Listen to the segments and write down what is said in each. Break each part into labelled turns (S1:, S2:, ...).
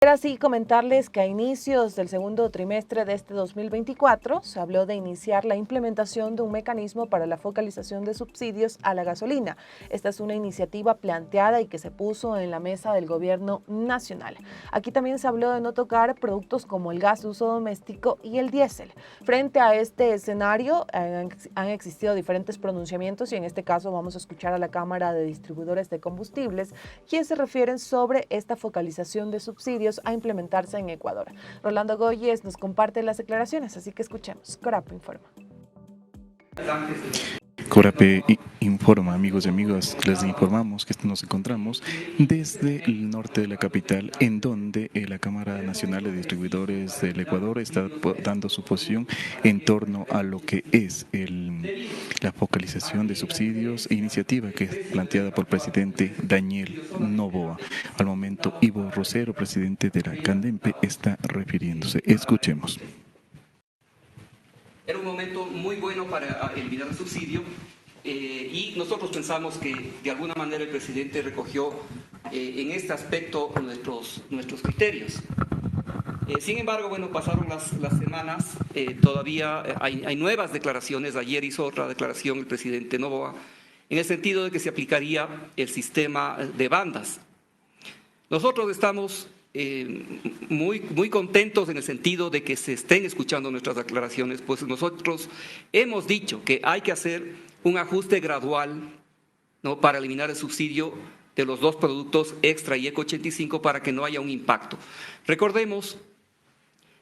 S1: Era así comentarles que a inicios del segundo trimestre de este 2024 se habló de iniciar la implementación de un mecanismo para la focalización de subsidios a la gasolina. Esta es una iniciativa planteada y que se puso en la mesa del gobierno nacional. Aquí también se habló de no tocar productos como el gas de uso doméstico y el diésel. Frente a este escenario han existido diferentes pronunciamientos y en este caso vamos a escuchar a la Cámara de Distribuidores de Combustibles, quienes se refieren sobre esta focalización de subsidios a implementarse en Ecuador. Rolando Goyes nos comparte las declaraciones, así que escuchemos. Corape informa.
S2: Corape informa, amigos y amigas, les informamos que nos encontramos desde el norte de la capital, en donde la Cámara Nacional de Distribuidores del Ecuador está dando su posición en torno a lo que es la focalización de subsidios e iniciativa que es planteada por el presidente Daniel Noboa. Al momento, Ivo Rosero, presidente de la Candempe, está refiriéndose. Escuchemos.
S3: Era un momento muy bueno para eliminar el subsidio y nosotros pensamos que de alguna manera el presidente recogió en este aspecto nuestros criterios. Sin embargo, bueno, pasaron las semanas, todavía hay nuevas declaraciones. Ayer hizo otra declaración el presidente Noboa en el sentido de que se aplicaría el sistema de bandas. Nosotros estamos muy contentos en el sentido de que se estén escuchando nuestras declaraciones, pues nosotros hemos dicho que hay que hacer un ajuste gradual, ¿no?, para eliminar el subsidio de los dos productos Extra y Eco 85 para que no haya un impacto. Recordemos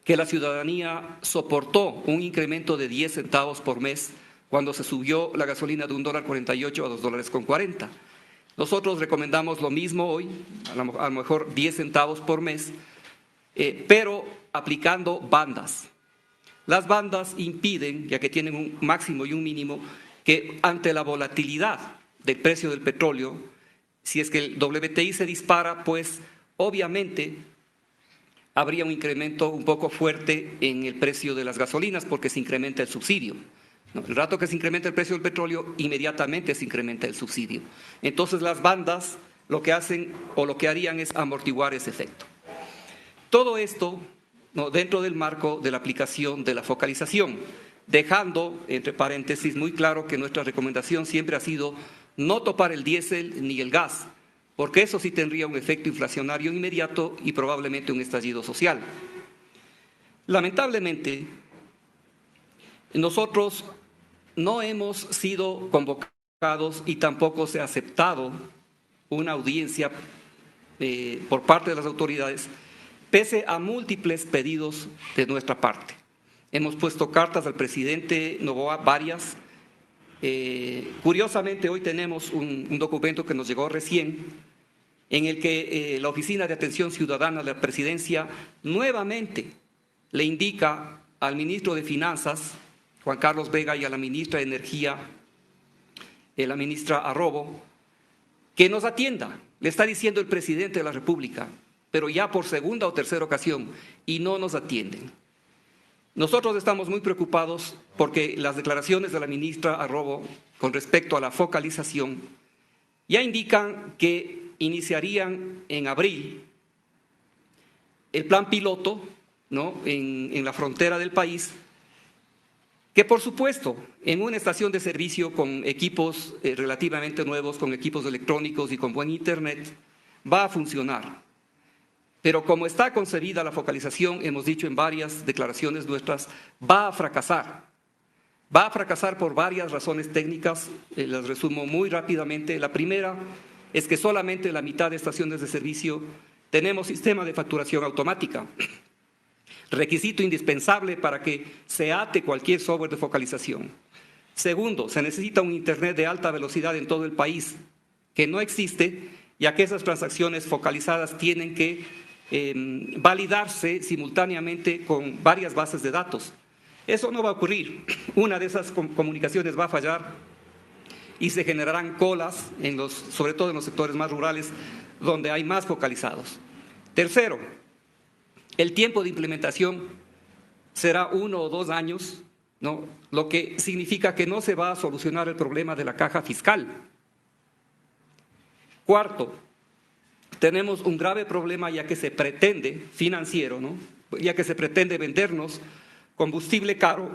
S3: que la ciudadanía soportó un incremento de 10 centavos por mes cuando se subió la gasolina de $1.48 a $2.40. Nosotros recomendamos lo mismo hoy, a lo mejor 10 centavos por mes, pero aplicando bandas. Las bandas impiden, ya que tienen un máximo y un mínimo, que ante la volatilidad del precio del petróleo, si es que el WTI se dispara, pues obviamente habría un incremento un poco fuerte en el precio de las gasolinas porque se incrementa el subsidio. El rato que se incrementa el precio del petróleo, inmediatamente se incrementa el subsidio. Entonces las bandas lo que hacen o lo que harían es amortiguar ese efecto. Todo esto, ¿no?, dentro del marco de la aplicación de la focalización, dejando, entre paréntesis, muy claro que nuestra recomendación siempre ha sido no topar el diésel ni el gas, porque eso sí tendría un efecto inflacionario inmediato y probablemente un estallido social. Lamentablemente, nosotros no hemos sido convocados y tampoco se ha aceptado una audiencia por parte de las autoridades, pese a múltiples pedidos de nuestra parte. Hemos puesto cartas al presidente Noboa, varias. Curiosamente, hoy tenemos un documento que nos llegó recién, en el que la Oficina de Atención Ciudadana de la Presidencia nuevamente le indica al ministro de Finanzas, Juan Carlos Vega, y a la ministra de Energía, la ministra Arrobo, que nos atienda. Le está diciendo el presidente de la República, pero ya por segunda o tercera ocasión, y no nos atienden. Nosotros estamos muy preocupados porque las declaraciones de la ministra Arrobo con respecto a la focalización ya indican que iniciarían en abril el plan piloto, ¿no?, en la frontera del país, que por supuesto en una estación de servicio con equipos relativamente nuevos, con equipos electrónicos y con buen internet, va a funcionar. Pero como está concebida la focalización, hemos dicho en varias declaraciones nuestras, va a fracasar. Va a fracasar por varias razones técnicas, las resumo muy rápidamente. La primera es que solamente la mitad de estaciones de servicio tenemos sistema de facturación automática, requisito indispensable para que se ate cualquier software de focalización. Segundo, se necesita un internet de alta velocidad en todo el país, que no existe, ya que esas transacciones focalizadas tienen que validarse simultáneamente con varias bases de datos. Eso no va a ocurrir. Una de esas comunicaciones va a fallar y se generarán colas, sobre todo en los sectores más rurales, donde hay más focalizados. Tercero, el tiempo de implementación será 1 o 2 años, ¿no?, lo que significa que no se va a solucionar el problema de la caja fiscal. Cuarto, tenemos un grave problema ya que se pretende, financiero, ¿no? Ya que se pretende vendernos combustible caro,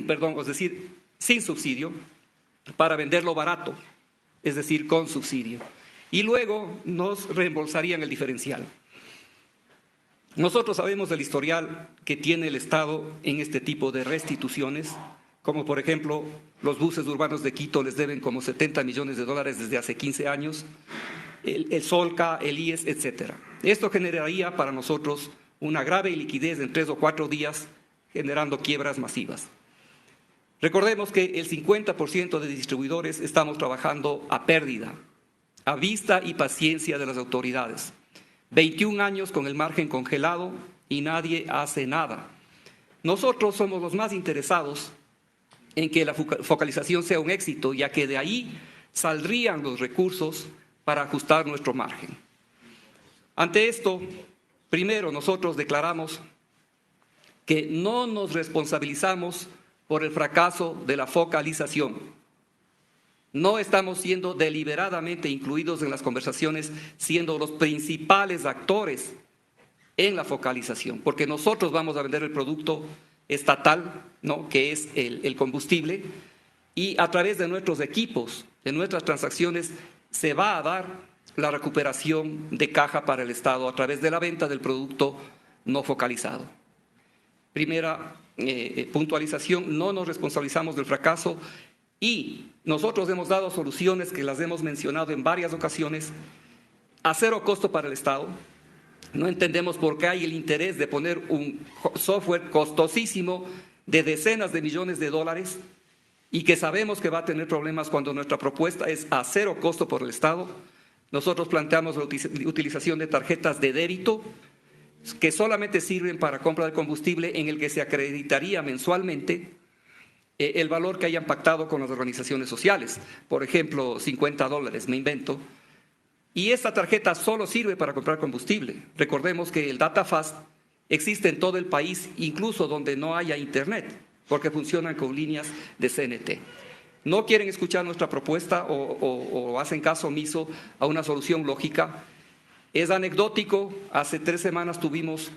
S3: perdón, es decir, sin subsidio, para venderlo barato, es decir, con subsidio. Y luego nos reembolsarían el diferencial. Nosotros sabemos del historial que tiene el Estado en este tipo de restituciones, como por ejemplo, los buses urbanos de Quito les deben como 70 millones de dólares desde hace 15 años, el Solca, el IES, etc. Esto generaría para nosotros una grave iliquidez en 3 o 4 días, generando quiebras masivas. Recordemos que el 50% de distribuidores estamos trabajando a pérdida, a vista y paciencia de las autoridades. 21 años con el margen congelado y nadie hace nada. Nosotros somos los más interesados en que la focalización sea un éxito, ya que de ahí saldrían los recursos para ajustar nuestro margen. Ante esto, primero nosotros declaramos que no nos responsabilizamos por el fracaso de la focalización. No estamos siendo deliberadamente incluidos en las conversaciones, siendo los principales actores en la focalización, porque nosotros vamos a vender el producto estatal, ¿no?, que es el combustible, y a través de nuestros equipos, de nuestras transacciones, se va a dar la recuperación de caja para el Estado a través de la venta del producto no focalizado. Primera puntualización, no nos responsabilizamos del fracaso y nosotros hemos dado soluciones que las hemos mencionado en varias ocasiones a cero costo para el Estado. No entendemos por qué hay el interés de poner un software costosísimo de decenas de millones de dólares y que sabemos que va a tener problemas cuando nuestra propuesta es a cero costo por el Estado. Nosotros planteamos la utilización de tarjetas de débito que solamente sirven para compra de combustible, en el que se acreditaría mensualmente el valor que hayan pactado con las organizaciones sociales. Por ejemplo, $50, me invento. Y esta tarjeta solo sirve para comprar combustible. Recordemos que el DataFast existe en todo el país, incluso donde no haya internet, porque funcionan con líneas de CNT. No quieren escuchar nuestra propuesta o hacen caso omiso a una solución lógica. Es anecdótico, hace 3 semanas tuvimos,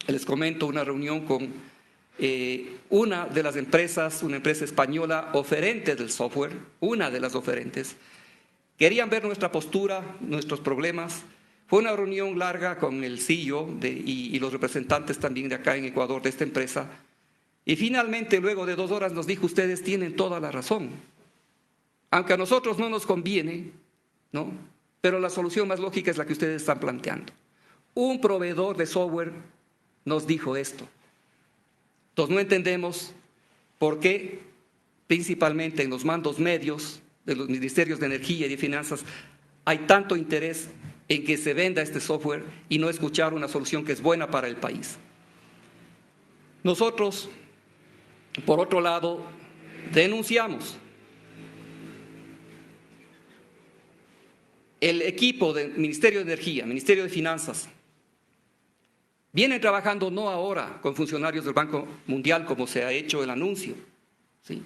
S3: les comento, una reunión con una de las empresas, una empresa española oferente del software, una de las oferentes. Querían ver nuestra postura, nuestros problemas. Fue una reunión larga con el CEO y los representantes también de acá en Ecuador de esta empresa. Y finalmente, luego de 2 horas, nos dijo: ustedes tienen toda la razón. Aunque a nosotros no nos conviene, ¿no?, pero la solución más lógica es la que ustedes están planteando. Un proveedor de software nos dijo esto. Entonces no entendemos por qué, principalmente en los mandos medios de los ministerios de Energía y de Finanzas, hay tanto interés en que se venda este software y no escuchar una solución que es buena para el país. Nosotros, por otro lado, denunciamos. El equipo del Ministerio de Energía, Ministerio de Finanzas, viene trabajando no ahora con funcionarios del Banco Mundial, como se ha hecho el anuncio, ¿sí?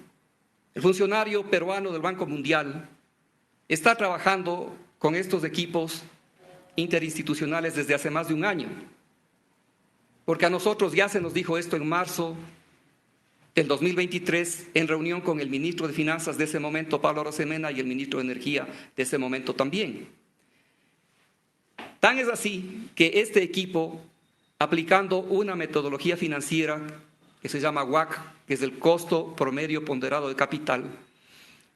S3: El funcionario peruano del Banco Mundial está trabajando con estos equipos interinstitucionales desde hace más de 1 año, porque a nosotros ya se nos dijo esto en marzo del 2023, en reunión con el ministro de Finanzas de ese momento, Pablo Arosemena, y el ministro de Energía de ese momento también. Tan es así que este equipo, aplicando una metodología financiera que se llama WACC, que es el costo promedio ponderado de capital,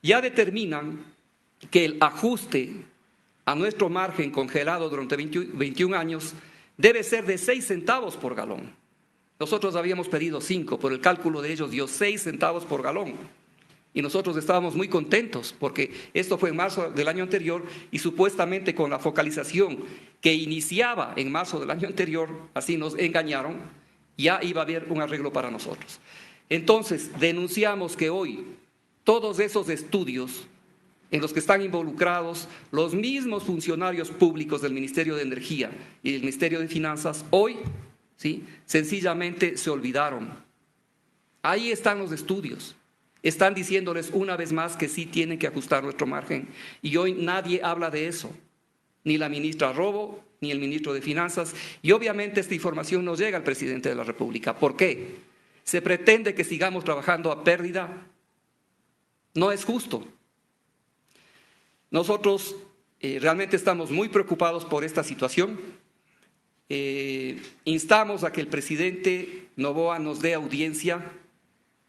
S3: ya determinan que el ajuste a nuestro margen congelado durante 21 años debe ser de 6 centavos por galón. Nosotros habíamos pedido 5, pero el cálculo de ellos dio 6 centavos por galón. Y nosotros estábamos muy contentos porque esto fue en marzo del año anterior y supuestamente con la focalización que iniciaba en marzo del año anterior, así nos engañaron, ya iba a haber un arreglo para nosotros. Entonces, denunciamos que hoy todos esos estudios en los que están involucrados los mismos funcionarios públicos del Ministerio de Energía y del Ministerio de Finanzas, hoy, ¿sí?, sencillamente se olvidaron. Ahí están los estudios. Están diciéndoles una vez más que sí tienen que ajustar nuestro margen. Y hoy nadie habla de eso. ni la ministra Robo, ni el ministro de Finanzas, y obviamente esta información no llega al presidente de la República. ¿Por qué? Se pretende que sigamos trabajando a pérdida. No es justo. Nosotros realmente estamos muy preocupados por esta situación. Instamos a que el presidente Noboa nos dé audiencia.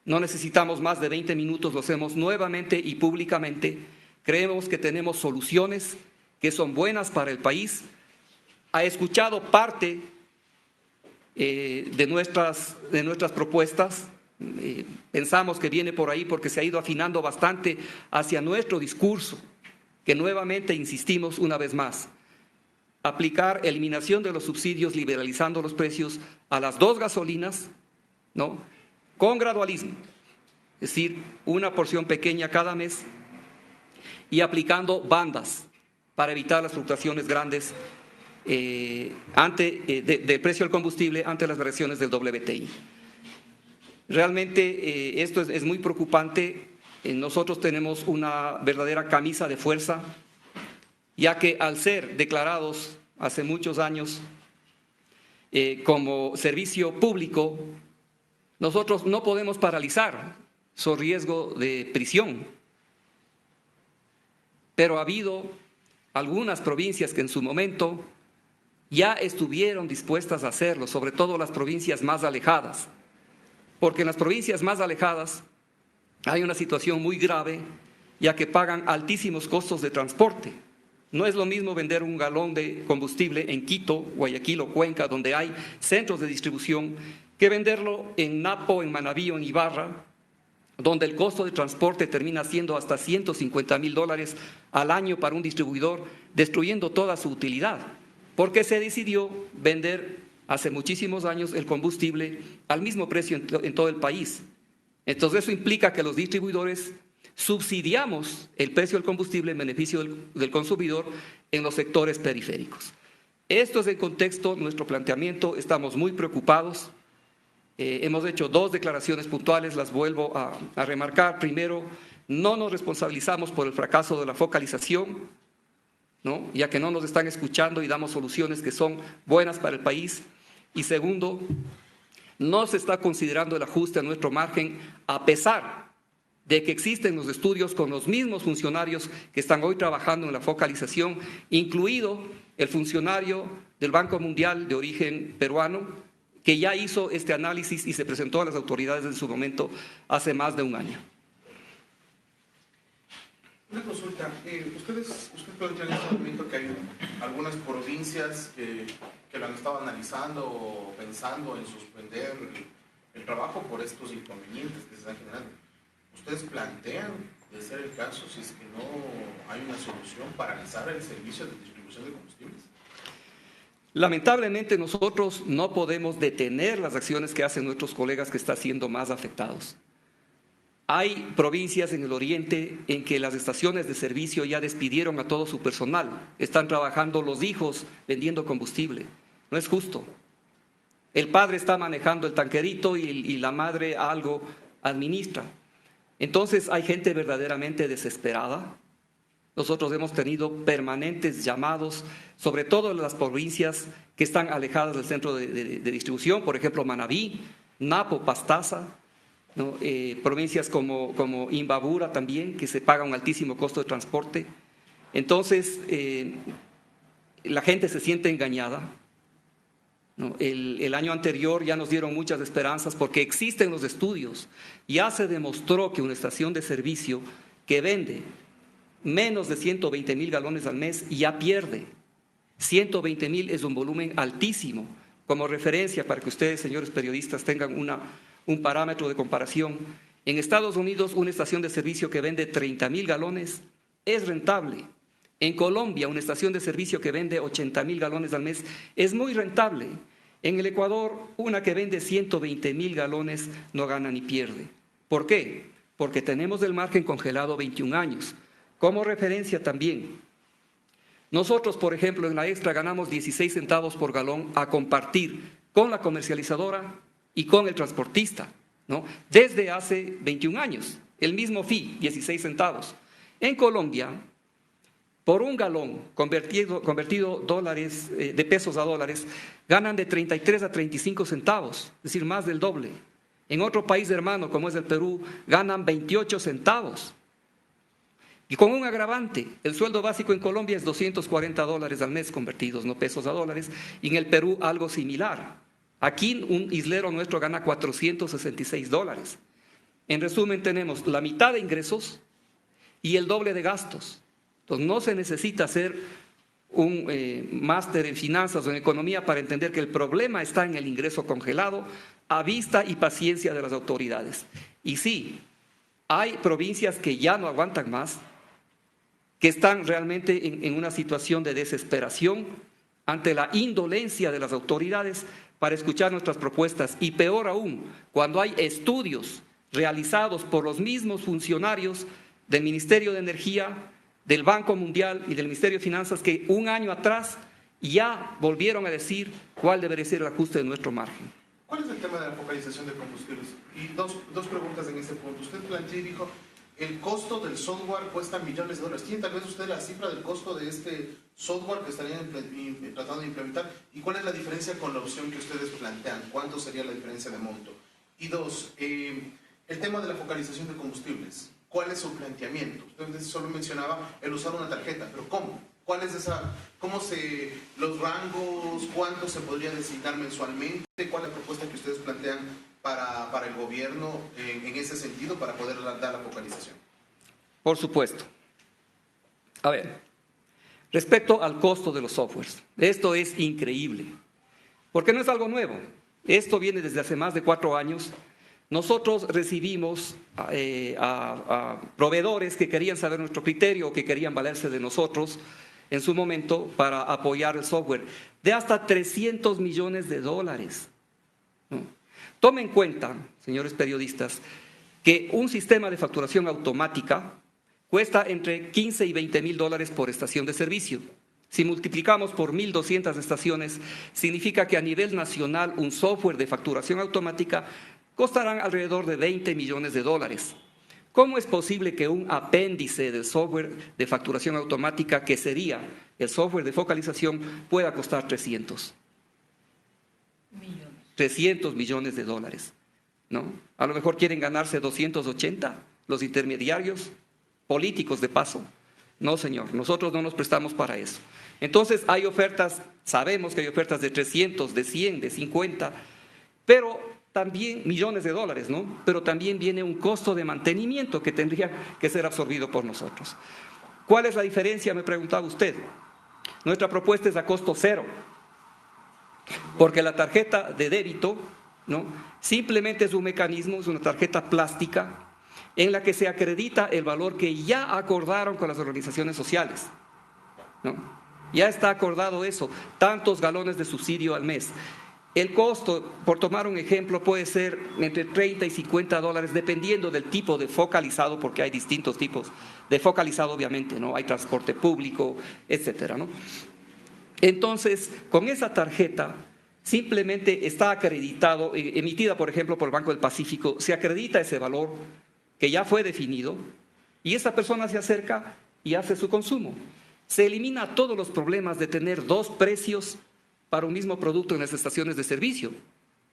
S3: No necesitamos más de 20 minutos, lo hacemos nuevamente y públicamente. Creemos que tenemos soluciones que son buenas para el país. Ha escuchado parte de nuestras propuestas. Pensamos que viene por ahí porque se ha ido afinando bastante hacia nuestro discurso, que nuevamente insistimos una vez más. Aplicar eliminación de los subsidios, liberalizando los precios a las 2 gasolinas, ¿no?, con gradualismo, es decir, una porción pequeña cada mes, y aplicando bandas para evitar las fluctuaciones grandes del precio del combustible ante las variaciones del WTI. Realmente esto es muy preocupante. Nosotros tenemos una verdadera camisa de fuerza, ya que al ser declarados hace muchos años como servicio público, nosotros no podemos paralizar su riesgo de prisión. Pero ha habido algunas provincias que en su momento ya estuvieron dispuestas a hacerlo, sobre todo las provincias más alejadas, porque en las provincias más alejadas hay una situación muy grave, ya que pagan altísimos costos de transporte. No es lo mismo vender un galón de combustible en Quito, Guayaquil o Cuenca, donde hay centros de distribución, que venderlo en Napo, en Manabí o en Ibarra, donde el costo de transporte termina siendo hasta $150.000 al año para un distribuidor, destruyendo toda su utilidad, porque se decidió vender hace muchísimos años el combustible al mismo precio en todo el país. Entonces eso implica que los distribuidores subsidiamos el precio del combustible en beneficio del consumidor en los sectores periféricos. Esto es el contexto, nuestro planteamiento, estamos muy preocupados. Hemos hecho 2 declaraciones puntuales, las vuelvo a remarcar. Primero, no nos responsabilizamos por el fracaso de la focalización, ¿no?, ya que no nos están escuchando y damos soluciones que son buenas para el país. Y segundo, no se está considerando el ajuste a nuestro margen, a pesar de que existen los estudios con los mismos funcionarios que están hoy trabajando en la focalización, incluido el funcionario del Banco Mundial de origen peruano, que ya hizo este análisis y se presentó a las autoridades en su momento hace más de un año.
S4: Una consulta, usted plantea en este momento que hay algunas provincias que lo han estado analizando o pensando en suspender el trabajo por estos inconvenientes que se están generando. ¿Ustedes plantean, de ser el caso, si es que no hay una solución, paralizar el servicio de distribución de combustibles?
S3: Lamentablemente nosotros no podemos detener las acciones que hacen nuestros colegas que están siendo más afectados. Hay provincias en el oriente en que las estaciones de servicio ya despidieron a todo su personal. Están trabajando los hijos vendiendo combustible. No es justo. El padre está manejando el tanquerito y la madre algo administra. Entonces hay gente verdaderamente desesperada. Nosotros hemos tenido permanentes llamados, sobre todo en las provincias que están alejadas del centro de distribución, por ejemplo, Manabí, Napo, Pastaza, ¿no?, provincias como Imbabura también, que se paga un altísimo costo de transporte. Entonces, la gente se siente engañada, ¿no? El año anterior ya nos dieron muchas esperanzas porque existen los estudios. Ya se demostró que una estación de servicio que vende menos de 120.000 galones al mes ya pierde. 120.000 es un volumen altísimo. Como referencia, para que ustedes, señores periodistas, tengan un parámetro de comparación, en Estados Unidos una estación de servicio que vende 30.000 galones es rentable. En Colombia una estación de servicio que vende 80.000 galones al mes es muy rentable. En el Ecuador una que vende 120.000 galones no gana ni pierde. ¿Por qué? Porque tenemos el margen congelado 21 años. Como referencia también, nosotros, por ejemplo, en la Extra ganamos 16 centavos por galón a compartir con la comercializadora y con el transportista, ¿no?, desde hace 21 años. El mismo fee, 16 centavos. En Colombia, por un galón convertido dólares, de pesos a dólares, ganan de 33 a 35 centavos, es decir, más del doble. En otro país hermano, como es el Perú, ganan 28 centavos. Y con un agravante, el sueldo básico en Colombia es $240 al mes convertidos, no pesos a dólares, y en el Perú algo similar. Aquí un islero nuestro gana $466. En resumen, tenemos la mitad de ingresos y el doble de gastos. Entonces, no se necesita hacer un máster en finanzas o en economía para entender que el problema está en el ingreso congelado a vista y paciencia de las autoridades. Y sí, hay provincias que ya no aguantan más, que están realmente en una situación de desesperación ante la indolencia de las autoridades para escuchar nuestras propuestas. Y peor aún, cuando hay estudios realizados por los mismos funcionarios del Ministerio de Energía, del Banco Mundial y del Ministerio de Finanzas, que un año atrás ya volvieron a decir cuál debería ser el ajuste de nuestro margen.
S4: ¿Cuál es el tema de la focalización de combustibles? Y dos preguntas en este punto. Usted planteó y dijo, el costo del software cuesta millones de dólares. ¿Tiene tal vez usted la cifra del costo de este software que estarían tratando de implementar? ¿Y cuál es la diferencia con la opción que ustedes plantean? ¿Cuánto sería la diferencia de monto? Y dos, el tema de la focalización de combustibles. ¿Cuál es su planteamiento? Usted solo mencionaba el usar una tarjeta, pero ¿cómo? ¿Cuál es esa? ¿Cómo los rangos? ¿Cuánto se podría designar mensualmente? ¿Cuál es la propuesta que ustedes plantean para el gobierno en ese sentido para poder dar la focalización?
S3: Por supuesto. A ver, respecto al costo de los softwares, esto es increíble, porque no es algo nuevo. Esto viene desde hace más de 4 años. Nosotros recibimos a proveedores que querían saber nuestro criterio, que querían valerse de nosotros en su momento para apoyar el software, de hasta $300 millones. ¿No? Tomen en cuenta, señores periodistas, que un sistema de facturación automática cuesta entre 15 y 20 mil dólares por estación de servicio. Si multiplicamos por 1.200 estaciones, significa que a nivel nacional un software de facturación automática costarán alrededor de 20 millones de dólares. ¿Cómo es posible que un apéndice del software de facturación automática, que sería el software de focalización, pueda costar 300 millones de dólares? ¿No? A lo mejor quieren ganarse 280 los intermediarios políticos de paso. No, señor, nosotros no nos prestamos para eso. Entonces hay ofertas, sabemos que hay ofertas de 300, de 100, de 50, pero también millones de dólares, ¿no? Pero también viene un costo de mantenimiento que tendría que ser absorbido por nosotros. ¿Cuál es la diferencia? Me preguntaba usted. Nuestra propuesta es a costo cero, porque la tarjeta de débito, ¿no?, simplemente es un mecanismo, es una tarjeta plástica en la que se acredita el valor que ya acordaron con las organizaciones sociales, ¿no? Ya está acordado eso, tantos galones de subsidio al mes. El costo, por tomar un ejemplo, puede ser entre 30 y 50 dólares, dependiendo del tipo de focalizado, porque hay distintos tipos de focalizado, obviamente, ¿no? Hay transporte público, etcétera, ¿no? Entonces, con esa tarjeta, simplemente está acreditado, emitida, por ejemplo, por el Banco del Pacífico, se acredita ese valor que ya fue definido, y esa persona se acerca y hace su consumo. Se elimina todos los problemas de tener dos precios para un mismo producto en las estaciones de servicio,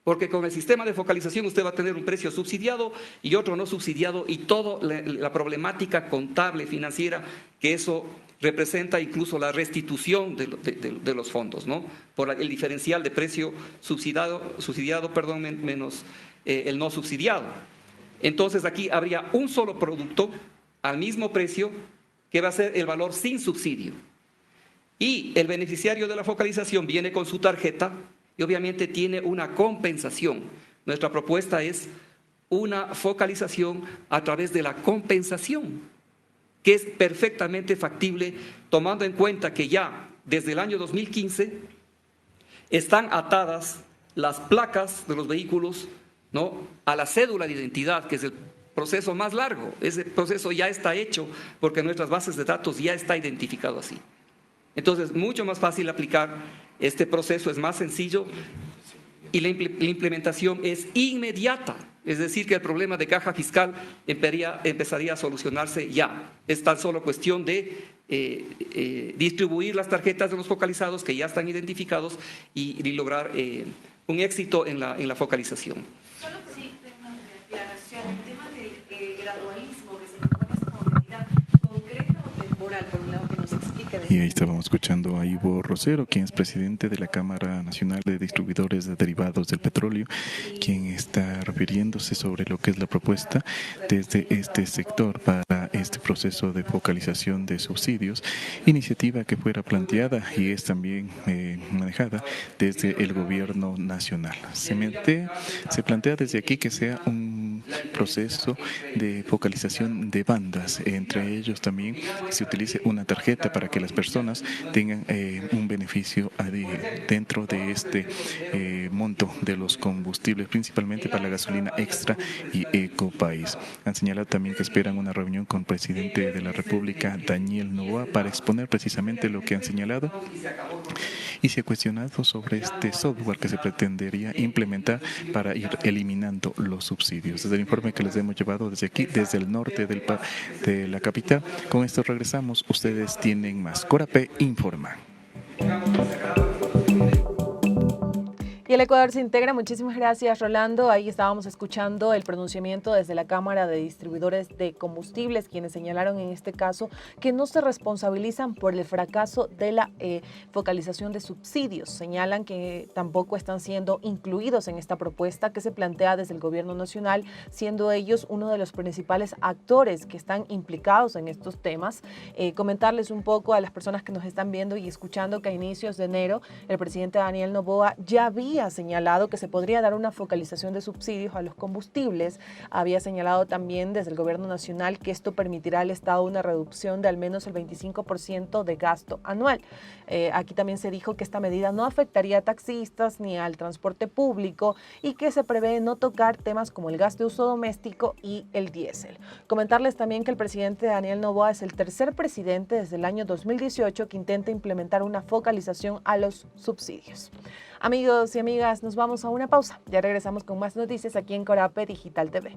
S3: porque con el sistema de focalización usted va a tener un precio subsidiado y otro no subsidiado, y toda la problemática contable, financiera, que eso representa, incluso la restitución de los fondos, ¿no?, por el diferencial de precio subsidiado, menos el no subsidiado. Entonces aquí habría un solo producto al mismo precio que va a ser el valor sin subsidio. Y el beneficiario de la focalización viene con su tarjeta y obviamente tiene una compensación. Nuestra propuesta es una focalización a través de la compensación, que es perfectamente factible, tomando en cuenta que ya desde el año 2015 están atadas las placas de los vehículos, ¿no?, a la cédula de identidad, que es el proceso más largo. Ese proceso ya está hecho porque en nuestras bases de datos ya está identificado así. Entonces, mucho más fácil aplicar este proceso, es más sencillo y la implementación es inmediata. Es decir, que el problema de caja fiscal empezaría a solucionarse ya. Es tan solo cuestión de distribuir las tarjetas de los focalizados que ya están identificados y lograr un éxito en la focalización.
S5: Solo sí, una aclaración. El tema del gradualismo que se propone como medida concreta o temporal, por un lado, que nos explique.
S2: Y ahí estábamos escuchando a Ivo Rosero, quien es presidente de la Cámara Nacional de Distribuidores de Derivados del Petróleo, quien está refiriéndose sobre lo que es la propuesta desde este sector para este proceso de focalización de subsidios, iniciativa que fuera planteada y es también manejada desde el gobierno nacional. Se plantea desde aquí que sea un proceso de focalización de bandas, entre ellos también se utilice una tarjeta para que las personas tengan un beneficio dentro de este monto de los combustibles, principalmente para la gasolina extra y Ecopaís. Han señalado también que esperan una reunión con el presidente de la República, Daniel Noboa, para exponer precisamente lo que han señalado y se ha cuestionado sobre este software que se pretendería implementar para ir eliminando los subsidios. Desde el informe que les hemos llevado desde aquí, desde el norte de la capital, con esto regresamos. Ustedes tienen más. Corapé informa.
S1: Y el Ecuador se integra. Muchísimas gracias, Rolando. Ahí estábamos escuchando el pronunciamiento desde la Cámara de Distribuidores de Combustibles, quienes señalaron en este caso que no se responsabilizan por el fracaso de la focalización de subsidios. Señalan que tampoco están siendo incluidos en esta propuesta que se plantea desde el Gobierno Nacional, siendo ellos uno de los principales actores que están implicados en estos temas. Comentarles un poco a las personas que nos están viendo y escuchando que a inicios de enero el presidente Daniel Noboa ya había señalado que se podría dar una focalización de subsidios a los combustibles. Había señalado también desde el Gobierno Nacional que esto permitirá al Estado una reducción de al menos el 25% de gasto anual. Aquí también se dijo que esta medida no afectaría a taxistas ni al transporte público y que se prevé no tocar temas como el gas de uso doméstico y el diésel. Comentarles también que el presidente Daniel Noboa es el tercer presidente desde el año 2018 que intenta implementar una focalización a los subsidios. Amigos y amigas, nos vamos a una pausa. Ya regresamos con más noticias aquí en Corapé Digital TV.